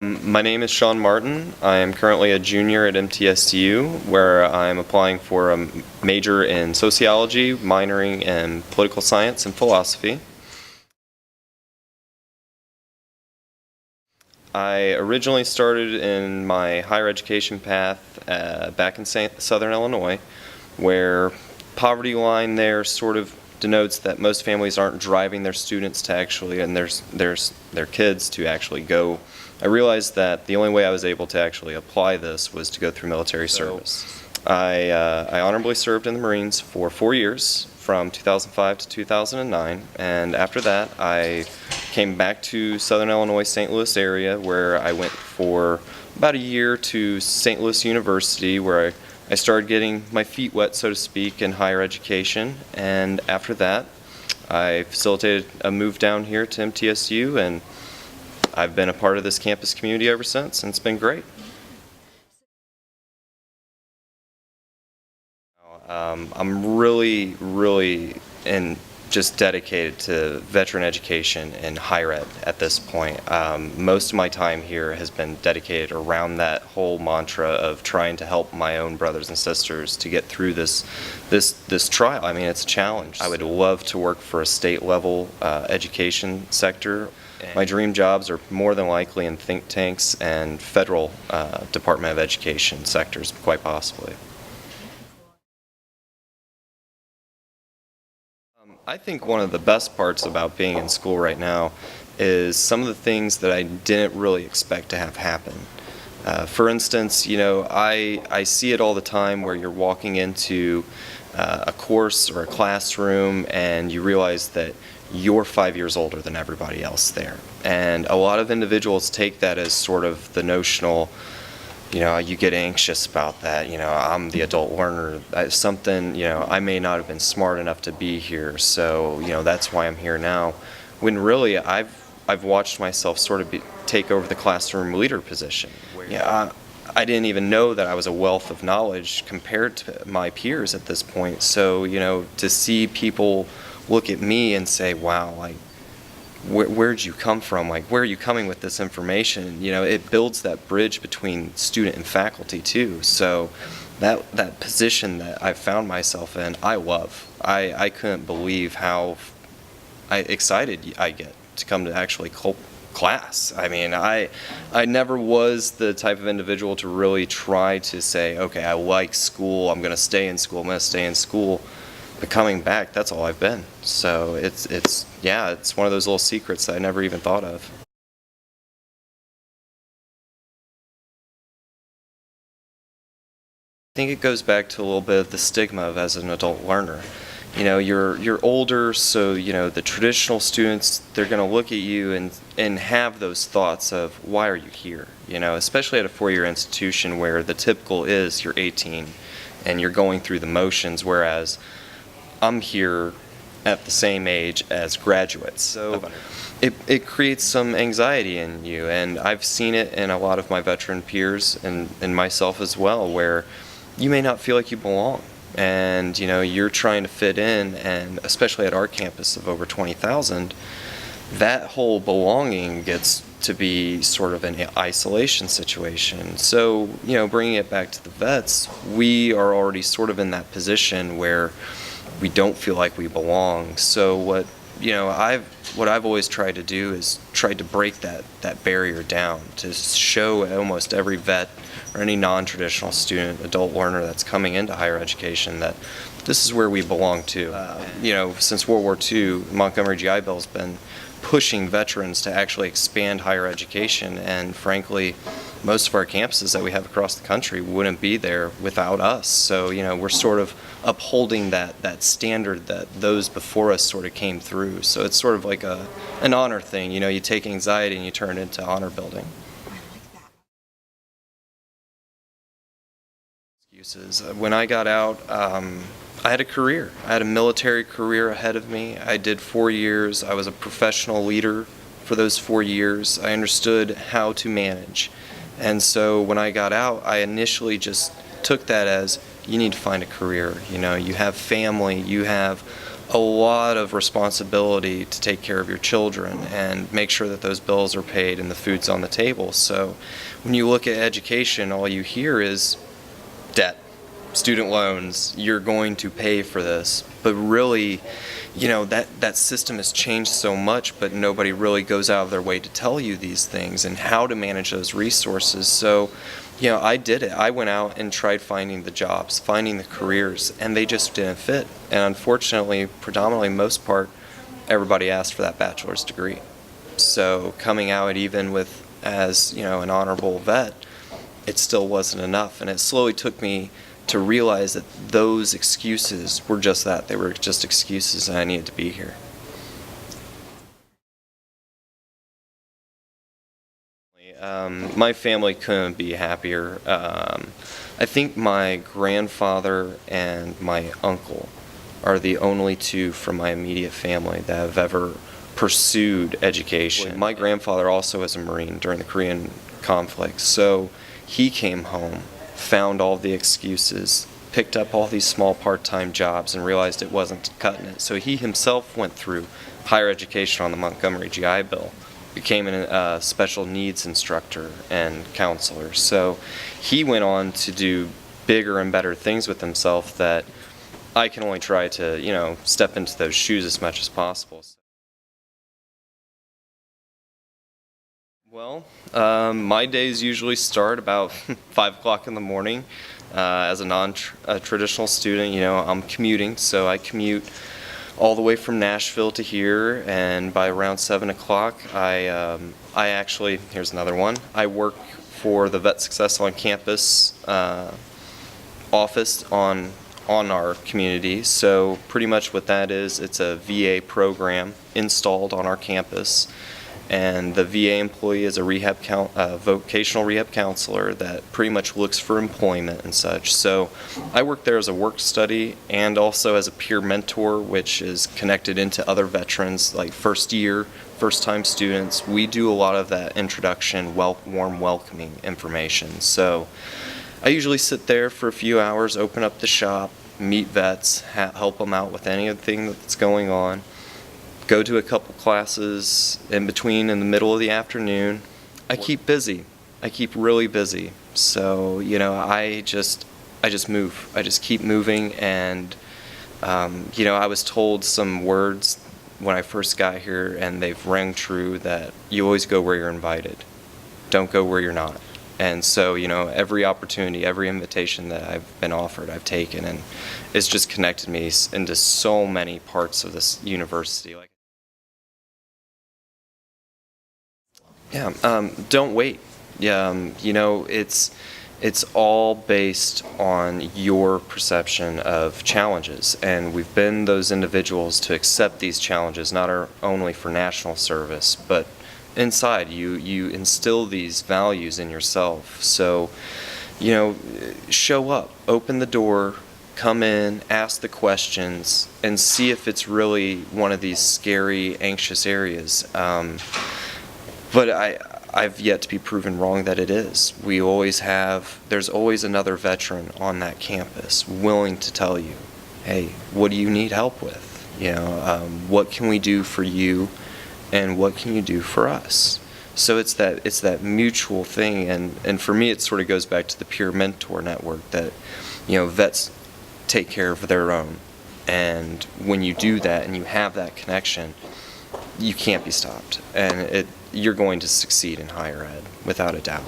My name is Sean Martin. I am currently a junior at MTSU, where I'm applying for a major in sociology, minoring in political science and philosophy. I originally started in my higher education path back in Southern Illinois, where poverty line there sort of denotes that most families aren't driving their students to actually, and their kids to actually go. I realized that the only way I was able to actually apply this was to go through military service. I honorably served in the Marines for 4 years, from 2005 to 2009, and after that I came back to Southern Illinois, St. Louis area, where I went for about a year to St. Louis University, where I started getting my feet wet, so to speak, in higher education. And after that, I facilitated a move down here to MTSU, and I've been a part of this campus community ever since, and it's been great. I'm really just dedicated to veteran education and higher ed at this point. Most of my time here has been dedicated around that whole mantra of trying to help my own brothers and sisters to get through this trial. I mean, it's a challenge. I would love to work for a state level education sector. My dream jobs are more than likely in think tanks and federal Department of Education sectors, quite possibly. I think one of the best parts about being in school right now is some of the things that I didn't really expect to have happen. For instance, I see it all the time where you're walking into a course or a classroom and you realize that you're 5 years older than everybody else there. And a lot of individuals take that as sort of the notional, you get anxious about that. I'm the adult learner. Something, I may not have been smart enough to be here, so that's why I'm here now. When really, I've watched myself sort of take over the classroom leader position. I didn't even know that I was a wealth of knowledge compared to my peers at this point. So to see people look at me and say, "Wow, like, where'd you come from? Like, where are you coming with this information?" It builds that bridge between student and faculty too. So that position that I found myself in, I love. I couldn't believe how excited I get to come to actually class. I mean, I never was the type of individual to really try to say, okay, I like school, I'm going to stay in school, I'm going to stay in school. But coming back, that's all I've been. So it's one of those little secrets that I never even thought of. I think it goes back to a little bit of the stigma of as an adult learner. You're older, so the traditional students, they're going to look at you and have those thoughts of, why are you here? Especially at a 4-year institution where the typical is you're 18 and you're going through the motions, whereas I'm here at the same age as graduates. So it creates some anxiety in you, and I've seen it in a lot of my veteran peers and myself as well, where you may not feel like you belong. And you're trying to fit in, and especially at our campus of over 20,000, that whole belonging gets to be sort of an isolation situation. So bringing it back to the vets, we are already sort of in that position where we don't feel like we belong. So what I've always tried to do is tried to break that barrier down, to show almost every vet or any non-traditional student, adult learner that's coming into higher education that this is where we belong to. Since World War II, Montgomery GI Bill's been pushing veterans to actually expand higher education, and frankly, most of our campuses that we have across the country wouldn't be there without us. So we're sort of upholding that standard that those before us sort of came through. So it's sort of like an honor thing. You take anxiety and you turn it into honor building. Excuses. When I got out, I had a career. I had a military career ahead of me. I did 4 years. I was a professional leader for those 4 years. I understood how to manage. And so when I got out, I initially just took that as, you need to find a career. You have family, you have a lot of responsibility to take care of your children and make sure that those bills are paid and the food's on the table. So when you look at education, all you hear is debt, student loans, you're going to pay for this. But really, that system has changed so much, but nobody really goes out of their way to tell you these things and how to manage those resources. So, I did it. I went out and tried finding the jobs, finding the careers, and they just didn't fit. And unfortunately, predominantly most part, everybody asked for that bachelor's degree. So coming out even with as, an honorable vet, it still wasn't enough. And it slowly took me to realize that those excuses were just that. They were just excuses, and I needed to be here. My family couldn't be happier. I think my grandfather and my uncle are the only two from my immediate family that have ever pursued education. My grandfather also was a Marine during the Korean conflict, so he came home, found all the excuses, picked up all these small part-time jobs, and realized it wasn't cutting it. So he himself went through higher education on the Montgomery GI Bill, became a special needs instructor and counselor. So he went on to do bigger and better things with himself that I can only try to, step into those shoes as much as possible. Well, my days usually start about 5 o'clock in the morning. As a non-traditional student, I'm commuting, so I commute all the way from Nashville to here, and by around 7 o'clock, I actually, here's another one, I work for the Vet Success on Campus office on our community. So pretty much what that is, it's a VA program installed on our campus, and the VA employee is a vocational rehab counselor that pretty much looks for employment and such. So I work there as a work study and also as a peer mentor, which is connected into other veterans like first time students. We do a lot of that introduction, warm welcoming information. So I usually sit there for a few hours, open up the shop, meet vets, help them out with anything that's going on. Go to a couple classes in between in the middle of the afternoon. I keep busy. I keep really busy. So, I just move. I just keep moving. And, I was told some words when I first got here, and they've rang true, that you always go where you're invited. Don't go where you're not. And so, every opportunity, every invitation that I've been offered, I've taken, and it's just connected me into so many parts of this university. Don't wait. It's all based on your perception of challenges, and we've been those individuals to accept these challenges, not only for national service, but inside you instill these values in yourself. So, show up, open the door, come in, ask the questions, and see if it's really one of these scary, anxious areas. But I've yet to be proven wrong that it is. There's always another veteran on that campus willing to tell you, hey, what do you need help with? What can we do for you, and what can you do for us? So it's that mutual thing, and for me it sort of goes back to the peer mentor network that, vets take care of their own. And when you do that and you have that connection, you can't be stopped, and you're going to succeed in higher ed without a doubt.